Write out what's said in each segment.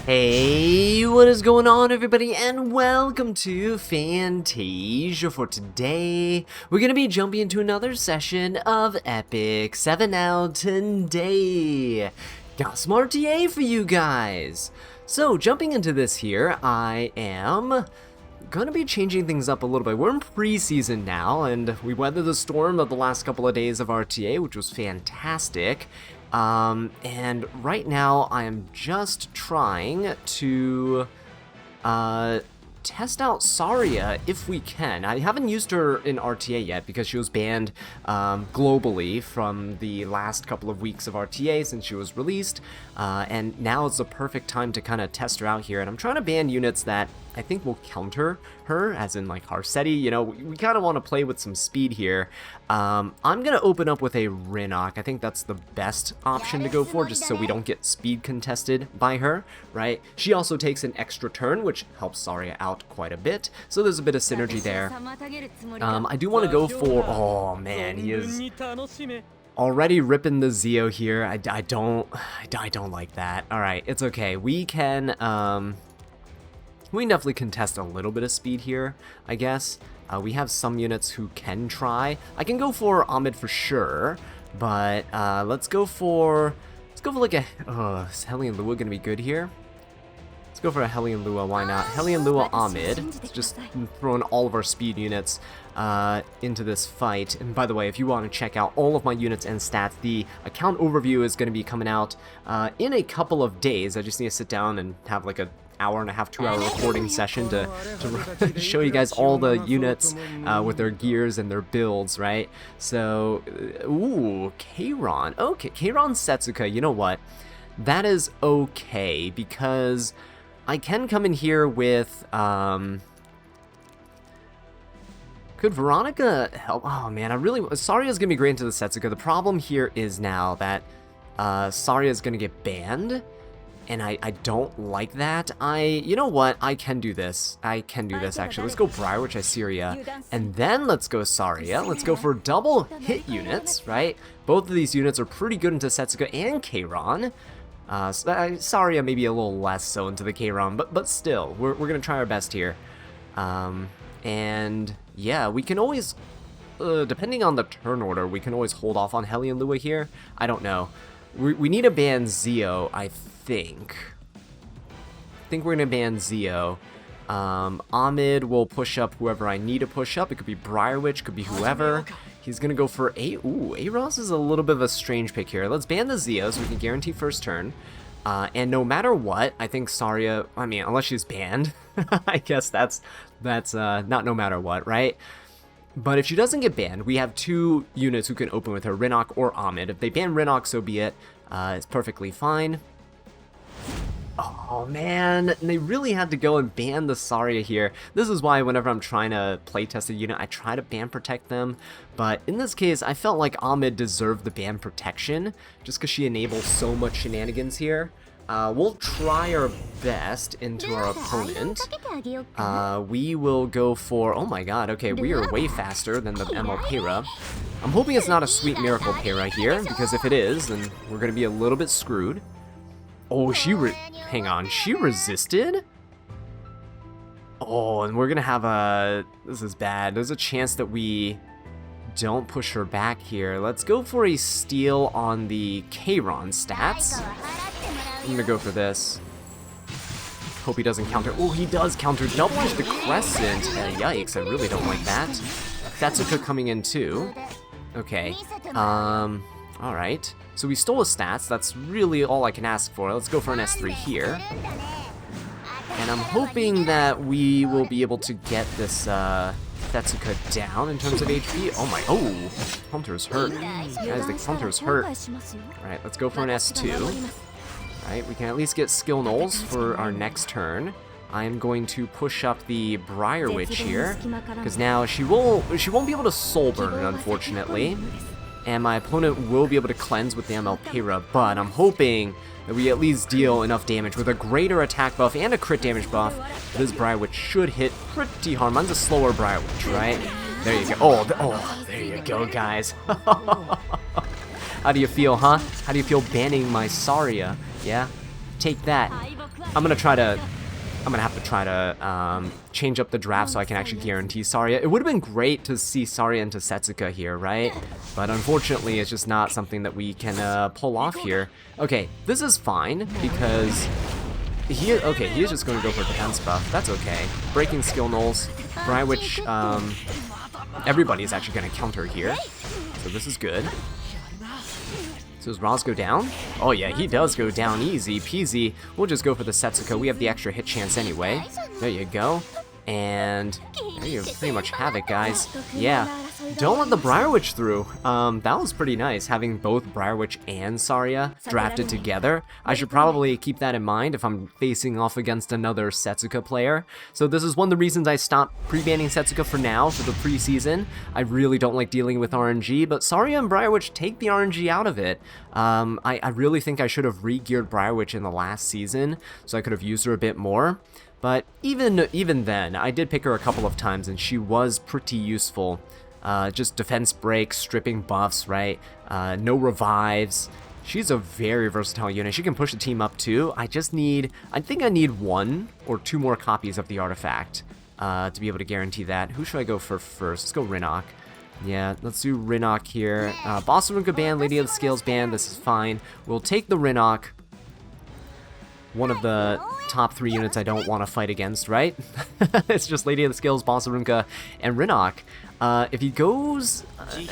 Hey, what is going on everybody, and welcome to Fantasia. For today, we're going to be jumping into another session of Epic 7 out today. Got some RTA for you guys. So, jumping into this here, I am gonna be changing things up a little bit. We're in pre-season now, and we weathered the storm of the last couple of days of RTA, which was fantastic. And right now I am just trying to test out Saria if we can. I haven't used her in RTA yet because she was banned globally from the last couple of weeks of RTA since she was released, and now is the perfect time to kind of test her out here. And I'm trying to ban units that I think will counter her, as in like Harsetti. You know, we kind of want to play with some speed here. I'm gonna open up with a Rinnock. I think that's the best option to go for, just so we don't get speed contested by her, right? She also takes an extra turn, which helps Saria out quite a bit, so there's a bit of synergy there. I do want to go for, oh man, he is already ripping the Zeo here. I don't like that. All right, it's okay. We can definitely contest a little bit of speed here, I guess. We have some units who can try. I can go for Ahmed for sure, but let's go for like a, is Hellion Lua gonna be good here? Let's go for a Hellion Lua, why not? Hellion Lua Ahmed. Let's just throwing all of our speed units into this fight. And by the way, if you want to check out all of my units and stats, the account overview is going to be coming out in a couple of days. I just need to sit down and have like a hour and a half, 2-hour recording session to show you guys all the units with their gears and their builds, right? So, ooh, Keiron. Okay, Keiron Setsuka, you know what? That is okay, because I can come in here with, could Veronica help? Oh man, Saria's gonna be great into the Setsuka. The problem here is now that Saria's gonna get banned, and I don't like that. You know what? I can do this. Actually. Let's go Briarwitch Iseria, and then let's go Saria. Let's go for double hit units, right? Both of these units are pretty good into Setsuka and Keiron. Saria maybe a little less so into the Keiron, but still, we're gonna try our best here. And yeah, we can always, depending on the turn order, we can always hold off on Hellion Lua here. I don't know. We need to ban Zeo, I think. We're gonna ban Zeo. Ahmed will push up whoever I need to push up. It could be Briarwitch, could be whoever. He's gonna go for A-Ross is a little bit of a strange pick here. Let's ban the Zeo so we can guarantee first turn. And no matter what, I think Saria, I mean, unless she's banned, I guess that's not no matter what, right? But if she doesn't get banned, we have two units who can open with her, Rinnock or Ahmed. If they ban Rinnock, so be it. It's perfectly fine. Oh man, they really had to go and ban the Saria here. This is why whenever I'm trying to playtest a unit, I try to ban protect them. But in this case, I felt like Ahmed deserved the ban protection, just because she enables so much shenanigans here. We'll try our best into our opponent. We will go for, oh my god, okay, we are way faster than the ML Pera. I'm hoping it's not a Sweet Miracle Pera here, because if it is, then we're going to be a little bit screwed. Oh, hang on, she resisted? Oh, and we're gonna have this is bad. There's a chance that we don't push her back here. Let's go for a steal on the Keiron stats. I'm gonna go for this. Hope he doesn't counter. Oh, he does counter double the Crescent. Yikes, I really don't like that. Setsuka coming in too. Okay, alright. So we stole his stats, that's really all I can ask for. Let's go for an S3 here. And I'm hoping that we will be able to get this Setsuka down in terms of HP. Counter's hurt. Guys, the counter's hurt. Alright, let's go for an S2. Alright, we can at least get skill nulls for our next turn. I am going to push up the Briarwitch here, because now she won't be able to soul burn, unfortunately. And my opponent will be able to cleanse with the ML Pera, but I'm hoping that we at least deal enough damage with a greater attack buff and a crit damage buff. This Briarwitch should hit pretty hard. Mine's a slower Briarwitch, right? There you go. Oh, there you go, guys. How do you feel, huh? How do you feel banning my Saria? Yeah? take that. I'm gonna have to try to change up the draft so I can actually guarantee Saria. It would have been great to see Saria into Setsuka here, right? But unfortunately, it's just not something that we can pull off here. Okay, this is fine because he is just going to go for defense buff. That's okay. Breaking skill nulls. Brywitch, everybody's actually going to counter here, so this is good. So does Roz go down? Oh yeah, he does go down easy peasy. We'll just go for the Setsuka. We have the extra hit chance anyway. There you go. And there you pretty much have it, guys. Yeah, don't let the Briarwitch through. That was pretty nice, having both Briarwitch and Saria drafted together. I should probably keep that in mind if I'm facing off against another Setsuka player. So this is one of the reasons I stopped pre-banning Setsuka for now, for the preseason. I really don't like dealing with RNG, but Saria and Briarwitch take the RNG out of it. I really think I should have re-geared Briarwitch in the last season, so I could have used her a bit more. But even then, I did pick her a couple of times, and she was pretty useful. Just defense breaks, stripping buffs, right? No revives. She's a very versatile unit. She can push the team up too. I think I need 1 or 2 more copies of the artifact to be able to guarantee that. Who should I go for first? Let's go Rinnock. Yeah, let's do Rinnock here. Bossarunka ban, Lady of the Scales ban. This is fine. We'll take the Rinnock. One of the top 3 units I don't want to fight against, right? It's just Lady of the Scales, Bossarunka, and Rinnock. If he goes,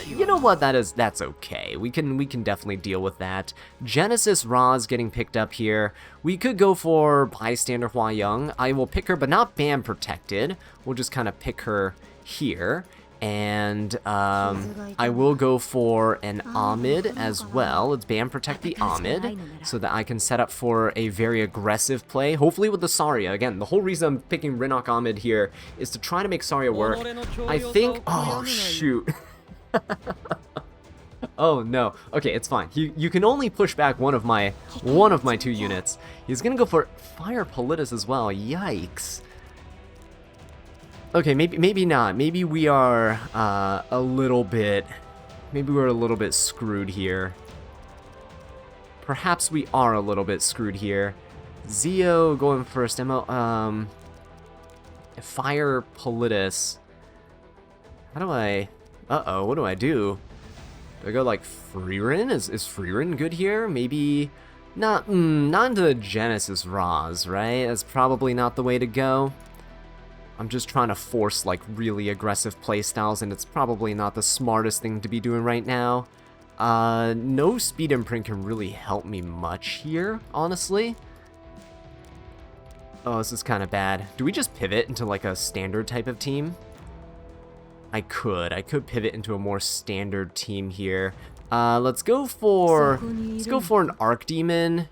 you know what? That's okay. We can definitely deal with that. Genesis Roz getting picked up here. We could go for Bystander Hua Young. I will pick her, but not ban protected. We'll just kind of pick her here. And I will go for an Ahmed as well. Let's ban protect the Ahmed so that I can set up for a very aggressive play, hopefully with the Saria. Again, the whole reason I'm picking Rinnock Ahmed here is to try to make Saria work. I think, oh shoot. Oh no. Okay, it's fine. You can only push back one of my 2 units. He's gonna go for Fire Politis as well. Yikes. Okay, maybe not. Maybe we are a little bit screwed here. Perhaps we are a little bit screwed here. Zio going first. Fire Politis. How do I? What do I do? Do I go like Freerin? Is Freerin good here? Maybe not. Not into the Genesis Roz, right? That's probably not the way to go. I'm just trying to force like really aggressive playstyles, and it's probably not the smartest thing to be doing right now. No speed imprint can really help me much here, honestly. Oh, this is kind of bad. Do we just pivot into like a standard type of team? I could pivot into a more standard team here. Let's go for an Archdemon.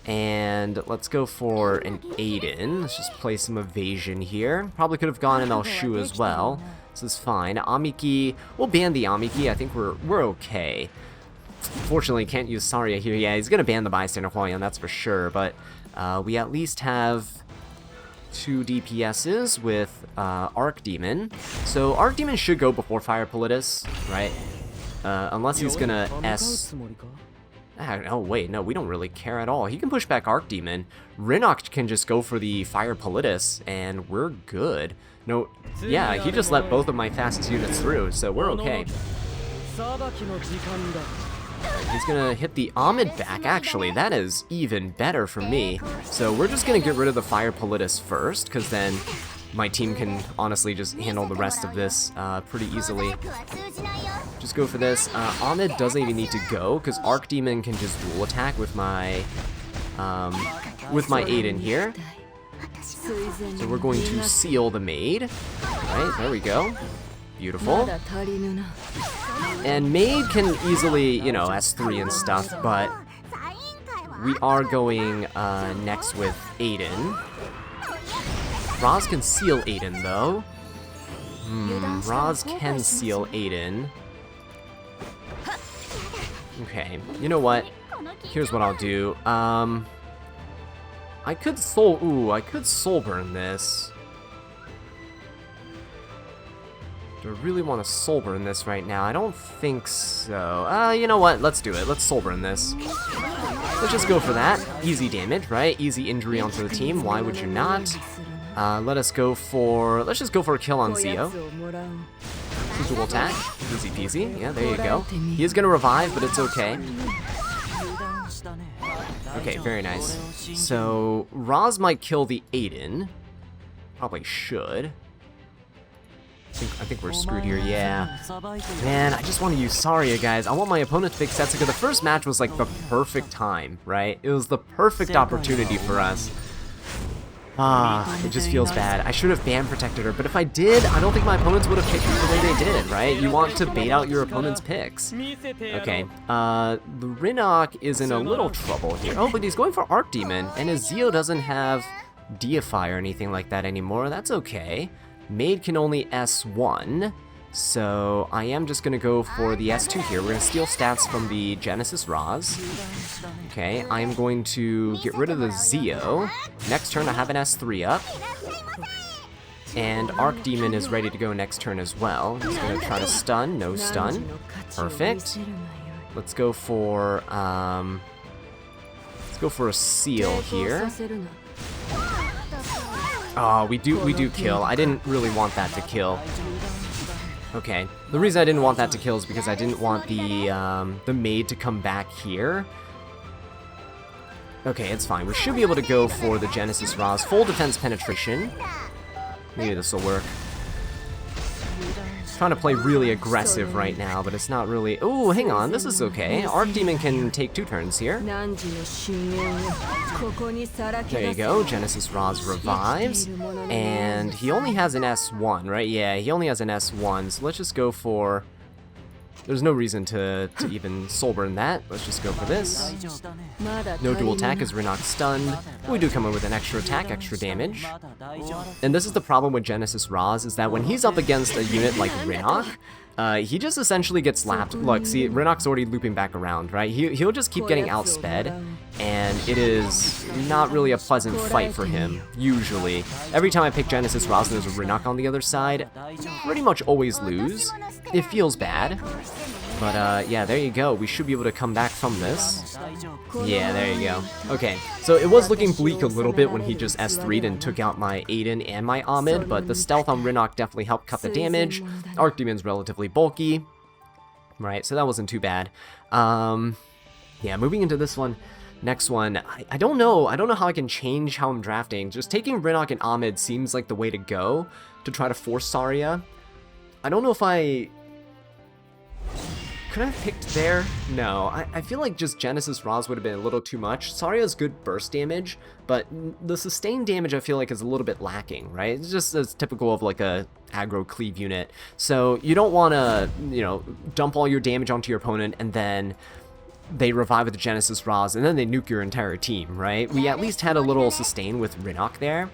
And let's go for an Aiden. Let's just play some evasion here. Probably could have gone ML Shu as well. This is fine. Amiki, we'll ban the Amiki. I think we're okay. Fortunately, can't use Saria here. Yeah, he's gonna ban the Bystander Huayan, that's for sure. But we at least have 2 DPSs with Archdemon. So Archdemon should go before Fire Politis, right? Unless he's gonna S. Oh wait, no, we don't really care at all. He can push back Archdemon. Rinnock can just go for the Fire Politis, and we're good. No, yeah, he just let both of my fastest units through, so we're okay. He's gonna hit the Ahmed back, actually. That is even better for me. So we're just gonna get rid of the Fire Politis first, because then my team can honestly just handle the rest of this pretty easily. Just go for this. Ahmed doesn't even need to go, because Archdemon can just dual attack with my Aiden here. So we're going to seal the Maid. Alright, there we go. Beautiful. And Maid can easily, you know, S3 and stuff, but we are going next with Aiden. Roz can seal Aiden, though. Roz can seal Aiden. Okay, you know what? Here's what I'll do. I could soul burn this. Do I really want to Soul Burn this right now? I don't think so. You know what? Let's do it. Let's Soul Burn this. Let's just go for that. Easy damage, right? Easy injury onto the team. Why would you not? Let's just go for a kill on Zio. Dual attack. Easy peasy. Yeah, there you go. He is going to revive, but it's okay. Okay, very nice. So, Roz might kill the Aiden. Probably should. I think we're screwed here, yeah. Man, I just want to use Saria, guys. I want my opponent to pick Setsuka. The first match was like the perfect time, right? It was the perfect opportunity for us. It just feels bad. I should have ban protected her, but if I did, I don't think my opponents would have picked her the way they did, right? You want to bait out your opponent's picks. Okay, the Rinok is in a little trouble here. Oh, but he's going for Archdemon, and his Zio doesn't have Deify or anything like that anymore. That's okay. Maid can only S1, so I am just going to go for the S2 here. We're going to steal stats from the Genesis Roz. Okay, I am going to get rid of the Zio. Next turn I have an S3 up. And Archdemon is ready to go next turn as well. He's going to try to stun, no stun. Perfect. Let's go for a seal here. Oh, we do kill. I didn't really want that to kill. Okay, the reason I didn't want that to kill is because I didn't want the maid to come back here. Okay, it's fine. We should be able to go for the Genesis Roz. Full defense penetration. Maybe this will work. Trying to play really aggressive right now, but it's not really... Oh, hang on, this is okay. Archdemon can take 2 turns here. There you go, Genesis Roz revives. And he only has an S1, right? Yeah, he only has an S1, so let's just go for... There's no reason to even Soul Burn that. Let's just go for this. No dual attack as Rinok stunned. We do come in with an extra attack, extra damage. And this is the problem with Genesis Roz, is that when he's up against a unit like Rinok, he just essentially gets lapped. Look, see, Rinok's already looping back around, right? He'll just keep getting outsped, and it is not really a pleasant fight for him, usually. Every time I pick Genesis Roz and there's a Rinok on the other side, pretty much always lose. It feels bad. But, yeah, there you go. We should be able to come back from this. Yeah, there you go. Okay, so it was looking bleak a little bit when he just S3'd and took out my Aiden and my Ahmed, but the stealth on Rinok definitely helped cut the damage. Arcdemon's relatively bulky. Right, so that wasn't too bad. Yeah, moving into this one. Next one, I don't know. I don't know how I can change how I'm drafting. Just taking Rinok and Ahmed seems like the way to go to try to force Saria. I don't know if I... Could I have picked there? No, I feel like just Genesis Roz would have been a little too much. Saria's good burst damage, but the sustained damage I feel like is a little bit lacking, right? It's just as typical of like a aggro cleave unit. So you don't want to, you know, dump all your damage onto your opponent and then they revive with the Genesis Roz and then they nuke your entire team, right? We at least had a little sustain with Rinok there.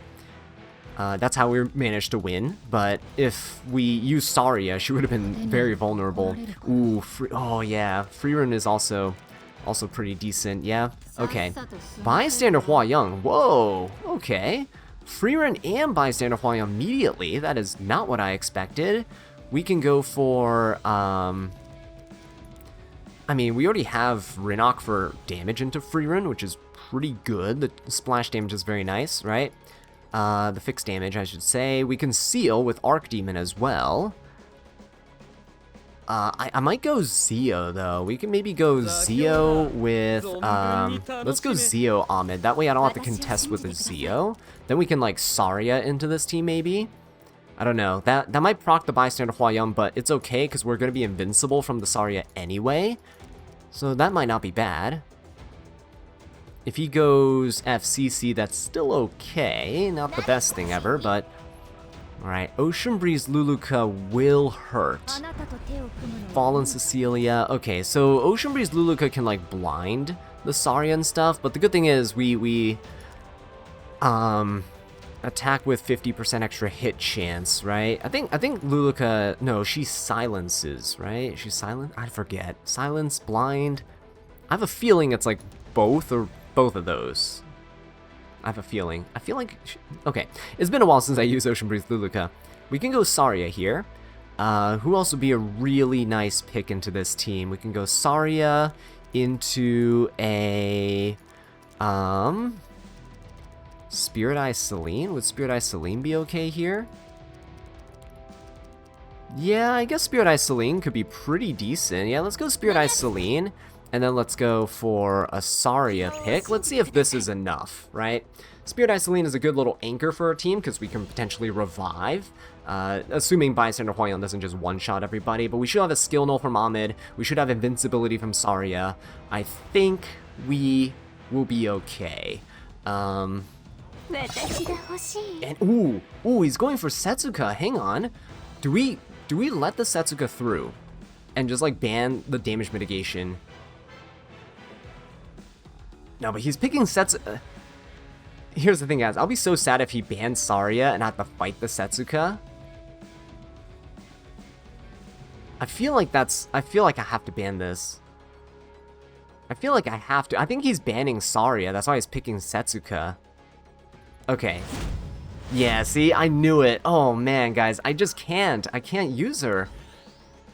That's how we managed to win, but if we used Saria, she would have been very vulnerable. Ooh, oh yeah, Freerun is also pretty decent, yeah. Okay, Bystander Huayang, whoa, okay. Freerun and Bystander Huayang immediately, that is not what I expected. We can go for, I mean, we already have Rinok for damage into Freerun, which is pretty good. The splash damage is very nice, right? The fixed damage, I should say. We can seal with Archdemon as well. I might go Zio, though. We can maybe go Zio with, let's go Zio Ahmed. That way I don't have to contest with a Zio. Then we can, like, Saria into this team, maybe. I don't know. That might proc the Bystander Huayang, but it's okay, because we're going to be invincible from the Saria anyway. So that might not be bad. If he goes FCC, that's still okay. Not the best thing ever, but... Alright, Ocean Breeze Luluka will hurt. Fallen Cecilia. Okay, so Ocean Breeze Luluka can, like, blind the Saria and stuff, but the good thing is we attack with 50% extra hit chance, right? I think Luluka... No, she silences, right? She's silent? I forget. Silence, blind... I have a feeling it's, like, both of those. I have a feeling. I feel like... Okay, it's been a while since I used Ocean Breeze Luluka. We can go Saria here. Who else would be a really nice pick into this team? We can go Saria into a... Spirit Eye Celine? Would Spirit Eye Celine be okay here? Yeah, I guess Spirit Eye Celine could be pretty decent. Yeah, let's go Spirit Eye Celine. And then let's go for a Saria pick. Let's see if this is enough, right? Spirit Eye Celine is a good little anchor for our team because we can potentially revive. Assuming Bystander Huayan doesn't just one-shot everybody. But we should have a skill null from Ahmed. We should have invincibility from Saria. I think we will be okay. And ooh, he's going for Setsuka. Hang on. Do we let the Setsuka through and just like ban the damage mitigation? No, but he's picking Setsuka. Here's the thing, guys. I'll be so sad if he bans Saria and I have to fight the Setsuka. I feel like I have to ban this. I feel like I have to. I think he's banning Saria. That's why he's picking Setsuka. Okay. Yeah, see? I knew it. Oh, man, guys. I just can't. I can't use her.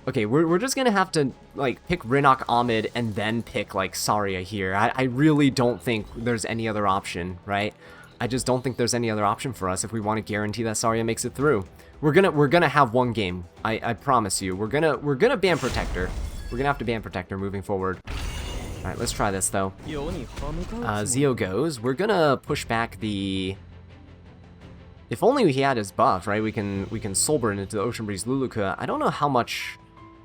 Okay, we're just gonna have to, like, pick Rinok Ahmed and then pick, like, Saria here. I really don't think there's any other option, right? I just don't think there's any other option for us if we want to guarantee that Saria makes it through. We're gonna have one game. I promise you. We're gonna ban Protector. We're gonna have to ban Protector moving forward. Alright, let's try this, though. Zio goes. We're gonna push back the... If only he had his buff, right? We can Soul Burn into the Ocean Breeze Luluka. I don't know how much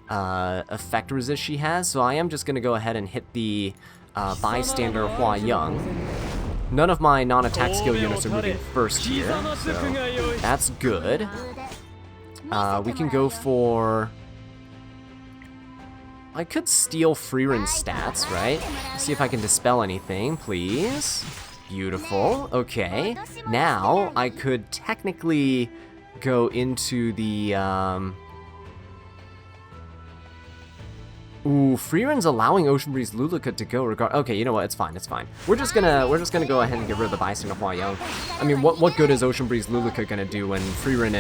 effect resist she has, so I am just gonna go ahead and hit the Bystander Huayan. None of my non-attack skill units are moving first here, so that's good. We can go for... I could steal Freeren's stats, right? See if I can dispel anything, please. Beautiful. Okay. Now, I could technically go into the, Ooh, Freeren's allowing Ocean Breeze Luluka to go okay, you know what? It's fine. It's fine. We're just gonna go ahead and get rid of the Bystander Huayan. I mean, what good is Ocean Breeze Luluka gonna do when Freeren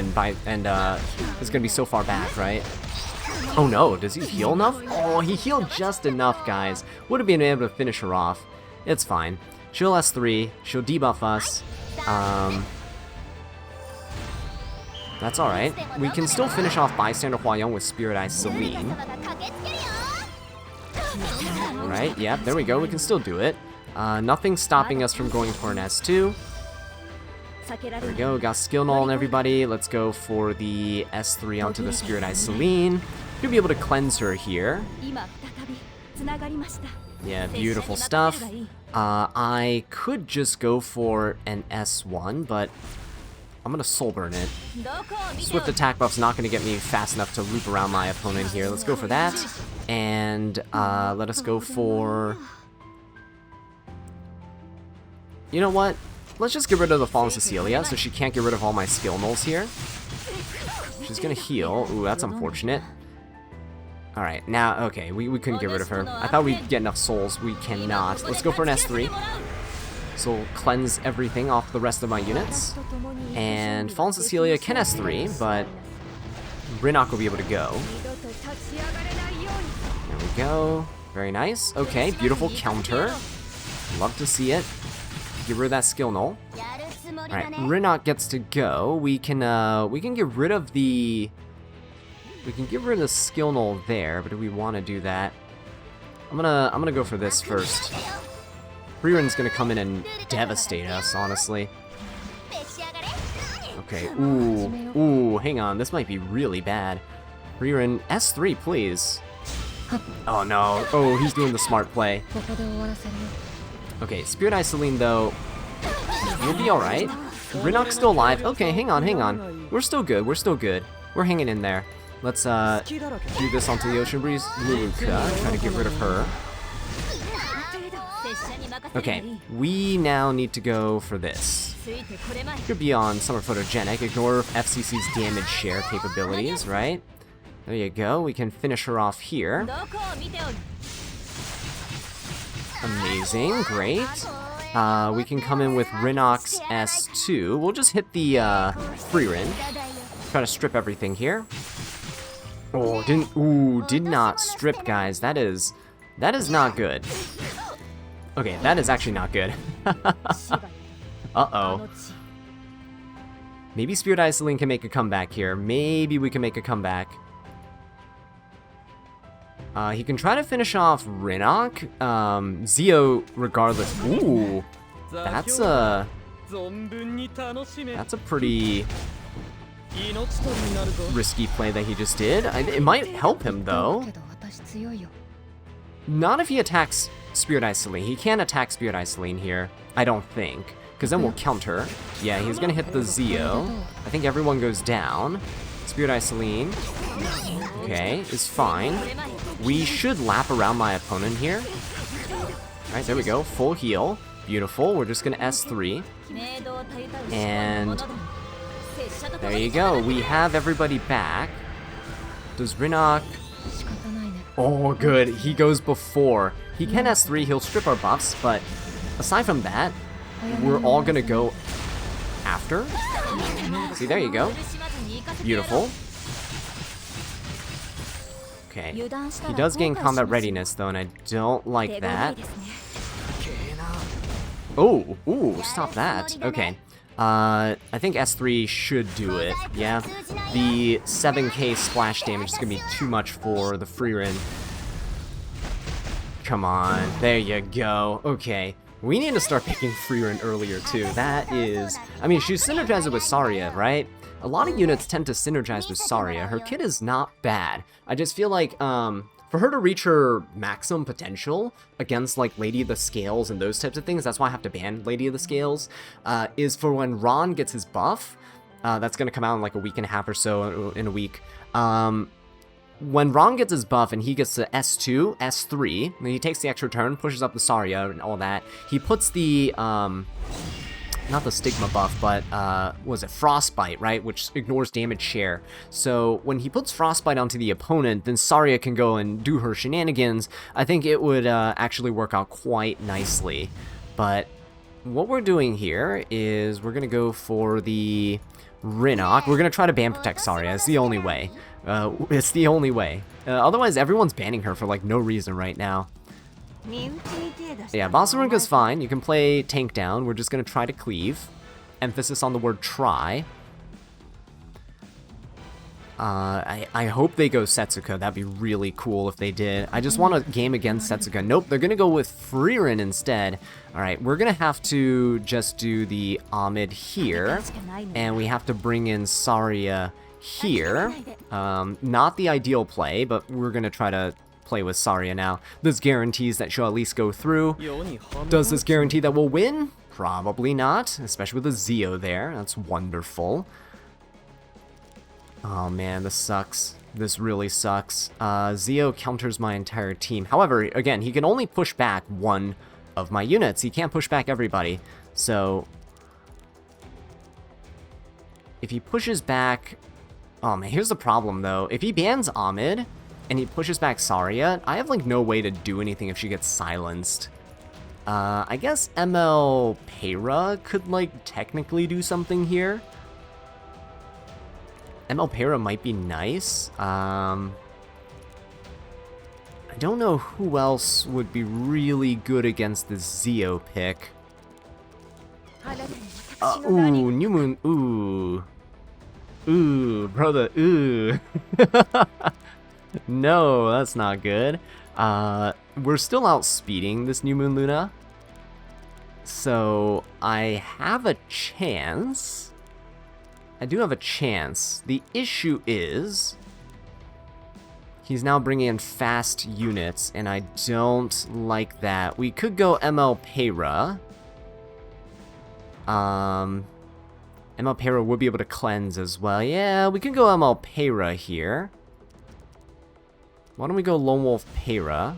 is gonna be so far back, right? Oh no, does he heal enough? Oh, he healed just enough, guys. Would have been able to finish her off. It's fine. She'll S3, she'll debuff us. That's alright. We can still finish off Bystander Huayan with Spirit Eye Celine. Alright, yeah, there we go. We can still do it. Nothing's stopping us from going for an S2. There we go, got skill null on everybody. Let's go for the S3 onto the Spirit Eye Celine. Could be able to cleanse her here. Yeah, beautiful stuff. I could just go for an S1, but I'm gonna Soul Burn it. Swift attack buff's not gonna get me fast enough to loop around my opponent here. Let's go for that. And let us go for... You know what? Let's just get rid of the Fallen Cecilia, so she can't get rid of all my skill nulls here. She's gonna heal. Ooh, that's unfortunate. Alright, now, okay, we couldn't get rid of her. I thought we'd get enough souls. We cannot. Let's go for an S3. So we'll cleanse everything off the rest of my units. And Fallen Cecilia can S3, but Rinok will be able to go. There we go. Very nice. Okay, beautiful counter. Love to see it. Get rid of that skill null. Alright, Rinok gets to go. We can get rid of the... We can get rid of the skill null there, but do we want to do that? I'm gonna go for this first. Freeren's gonna come in and devastate us, honestly. Okay, ooh, hang on, this might be really bad. Freeren, S3, please. Oh no, oh, he's doing the smart play. Okay, Spirit Eye Celine, though, we'll be alright. Rinok's still alive. Okay, hang on. We're still good, We're hanging in there. Let's do this onto the Ocean Breeze Luluka, try to get rid of her. Okay, we now need to go for this. Could be on Summer Photogenic, ignore FCC's damage share capabilities, right? There you go, we can finish her off here. Amazing, great. We can come in with Rinok's S2. We'll just hit the Freeren. Try to strip everything here. Oh, did not strip, guys. That is not good. Okay, that is actually not good. Uh-oh. Maybe Spirit Isoline can make a comeback here. Maybe we can make a comeback. He can try to finish off Rinok. Zio, regardless. Ooh, that's a pretty risky play that he just did. It might help him, though. Not if he attacks Spirit Isoline. He can't attack Spirit Isoline here, I don't think. Because then we'll counter. Yeah, he's going to hit the Zio. I think everyone goes down. Spirit Isoline. Okay, is fine. We should lap around my opponent here. Alright, there we go. Full heal. Beautiful. We're just going to S3. And there you go. We have everybody back. Does Rinok... Oh, good. He goes before. He can S3. He'll strip our buffs, but aside from that, we're all going to go after. See, there you go. Beautiful. Okay. He does gain combat readiness, though, and I don't like that. Oh, ooh, stop that. Okay. I think S3 should do it. Yeah. The 7k splash damage is going to be too much for the Freerin. Come on. There you go. Okay. We need to start picking Freerin earlier, too. That is... I mean, she's synergized with Saria, right? A lot of units tend to synergize with Saria. Her kit is not bad. I just feel like, for her to reach her maximum potential against, like, Lady of the Scales and those types of things, that's why I have to ban Lady of the Scales, is for when Ron gets his buff. That's going to come out in, like, a week and a half or so, in a week. When Ron gets his buff and he gets to S2, S3, and he takes the extra turn, pushes up the Saria and all that, he puts the, not the Stigma buff, but, was it Frostbite, right? Which ignores damage share. So when he puts Frostbite onto the opponent, then Saria can go and do her shenanigans. I think it would, actually work out quite nicely. But what we're doing here is we're going to go for the Rinok. We're going to try to ban protect Saria. It's the only way. It's the only way. Otherwise, everyone's banning her for, like, no reason right now. Yeah, Bossarunka's fine. You can play tank down. We're just going to try to cleave. Emphasis on the word try. I hope they go Setsuka. That'd be really cool if they did. I just want to game against Setsuka. Nope, they're going to go with Freerin instead. Alright, we're going to have to just do the Ahmed here. And we have to bring in Saria here. Not the ideal play, but we're going to try to play with Saria now. This guarantees that she'll at least go through. Does this guarantee that we'll win? Probably not, especially with the Zio there. That's wonderful. Oh man, this sucks. This really sucks. Zio counters my entire team. However, again, he can only push back one of my units. He can't push back everybody. So if he pushes back... Oh man, here's the problem though. If he bans Ahmed and he pushes back Saria, I have like no way to do anything if she gets silenced. I guess ML Peyra could like technically do something here. ML Peyra might be nice. I don't know who else would be really good against the Zio pick. Ooh, New Moon, ooh. Ooh, brother, ooh. No, that's not good. We're still outspeeding this New Moon Luna. So, I have a chance. I do have a chance. The issue is... he's now bringing in fast units, and I don't like that. We could go ML Peyra. ML Peyra would be able to cleanse as well. Yeah, we can go ML Peyra here. Why don't we go Lone Wolf Peyra?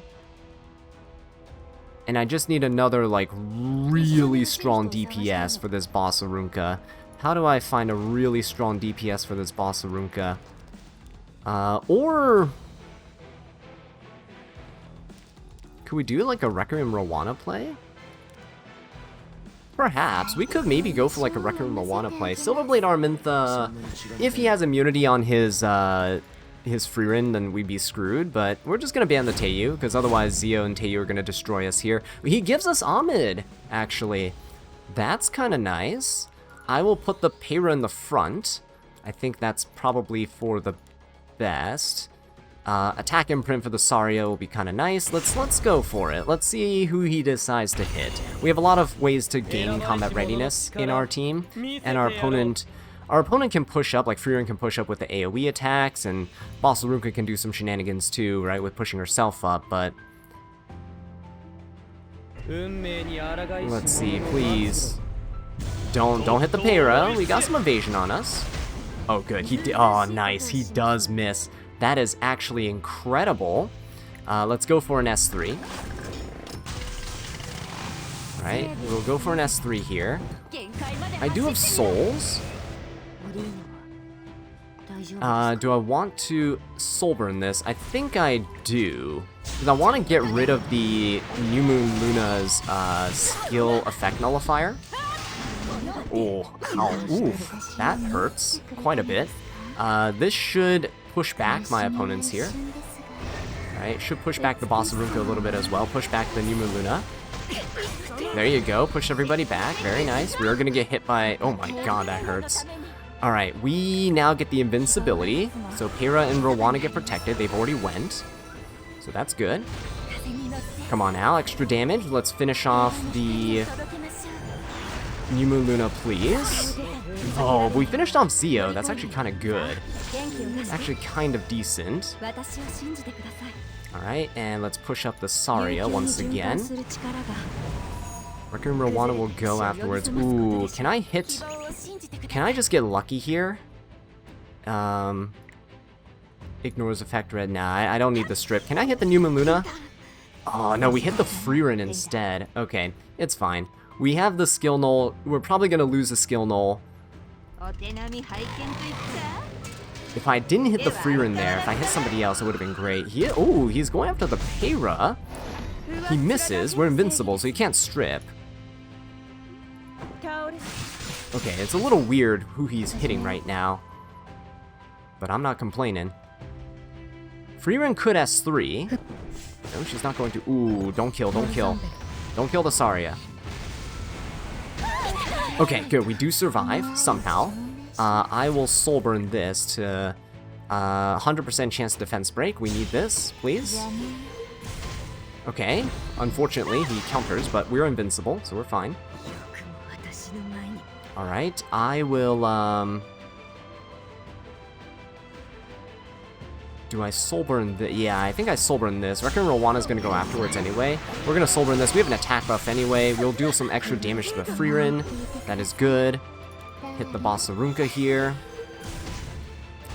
And I just need another, like, really strong DPS for this Bossarunka. How do I find a really strong DPS for this Bossarunka? Or... could we do, like, a Requiem Rowana play? Perhaps. We could maybe go for, like, a Requiem Rowana play. Silverblade Armintha, if he has immunity on his, his Freerin, then we'd be screwed, but we're just going to ban the Teiyu, because otherwise Zio and Teiyu are going to destroy us here. He gives us Amid, actually. That's kind of nice. I will put the Pera in the front. I think that's probably for the best. Attack imprint for the Saria will be kind of nice. Let's go for it. Let's see who he decides to hit. We have a lot of ways to gain combat readiness in our team, and our opponent can push up, like Freerin can push up with the AoE attacks, and Bossalunka can do some shenanigans too, right, with pushing herself up, but... Let's see, please. Don't hit the Pera. We got some evasion on us. Oh, good. Oh, nice. He does miss. That is actually incredible. Let's go for an S3. Alright, we'll go for an S3 here. I do have souls. Do I want to soul burn this? I think I do. Because I want to get rid of the New Moon Luna's skill effect nullifier. Oh, ow, oof, that hurts quite a bit. This should push back my opponents here. Alright, should push back the Bossalunka a little bit as well. Push back the New Moon Luna. There you go, push everybody back. Very nice. We are going to get hit by... Oh my god, that hurts. Alright, we now get the invincibility. So Pera and Rowana get protected. They've already went. So that's good. Come on now, extra damage. Let's finish off the New Moon Luna, please. Oh, we finished off Zio. That's actually kind of good. Actually kind of decent. Alright, and let's push up the Saria once again. Reckon Rowana will go afterwards. Ooh, can I hit... Can I just get lucky here? Ignores effect red. Nah, I don't need the strip. Can I hit the New Moon Luna? Oh, no, we hit the Freerin instead. Okay, it's fine. We have the skill null. We're probably going to lose the skill null. If I didn't hit the Freerin there, if I hit somebody else, it would have been great. Oh, he's going after the Pera. He misses. We're invincible, so he can't strip. Okay, it's a little weird who he's hitting right now. But I'm not complaining. Freerin could S3. No, she's not going to. Ooh, don't kill, don't kill. Don't kill the Saria. Okay, good. We do survive, somehow. I will soul burn this to 100% chance defense break. We need this, please. Okay. Unfortunately, he counters, but we're invincible, so we're fine. Alright, I will, do I soul burn the... Yeah, I think I soul burn this. I reckon Rowana's gonna go afterwards anyway. We're gonna soul burn this. We have an attack buff anyway. We'll deal some extra damage to the Freerin. That is good. Hit the Bossalunka here.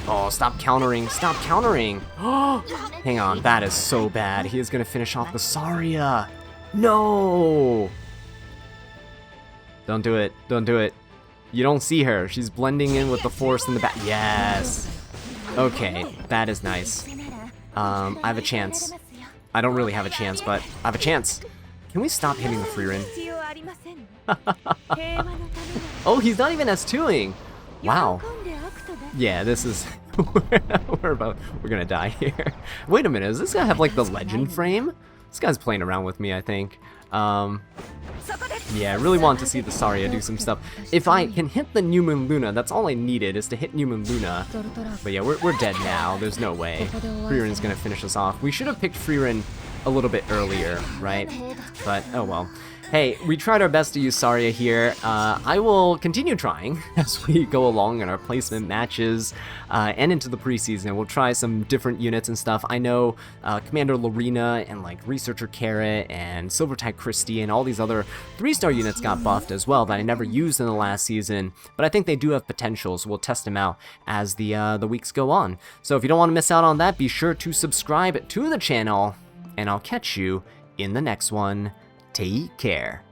Oh, stop countering. Stop countering. Hang on, that is so bad. He is gonna finish off the Saria. No! Don't do it. Don't do it. You don't see her. She's blending in with the forest in the back. Yes! Okay, that is nice. I have a chance. I don't really have a chance, but I have a chance. Can we stop hitting the Freerin? Oh, he's not even S2ing! Wow. Yeah, this is... we're gonna die here. Wait a minute, does this guy have like the legend frame? This guy's playing around with me, I think. Yeah, I really want to see the Saria do some stuff. If I can hit the New Moon Luna, that's all I needed, is to hit New Moon Luna. But yeah, we're dead now. There's no way. Freerin's gonna finish us off. We should have picked Freerin a little bit earlier, right? But, oh well. Hey, we tried our best to use Saria here. I will continue trying as we go along in our placement matches and into the preseason. We'll try some different units and stuff. I know Commander Lorena and like Researcher Carrot and Silvertide Christie and all these other 3-star units got buffed as well that I never used in the last season. But I think they do have potential, so we'll test them out as the weeks go on. So if you don't want to miss out on that, be sure to subscribe to the channel, and I'll catch you in the next one. Take care.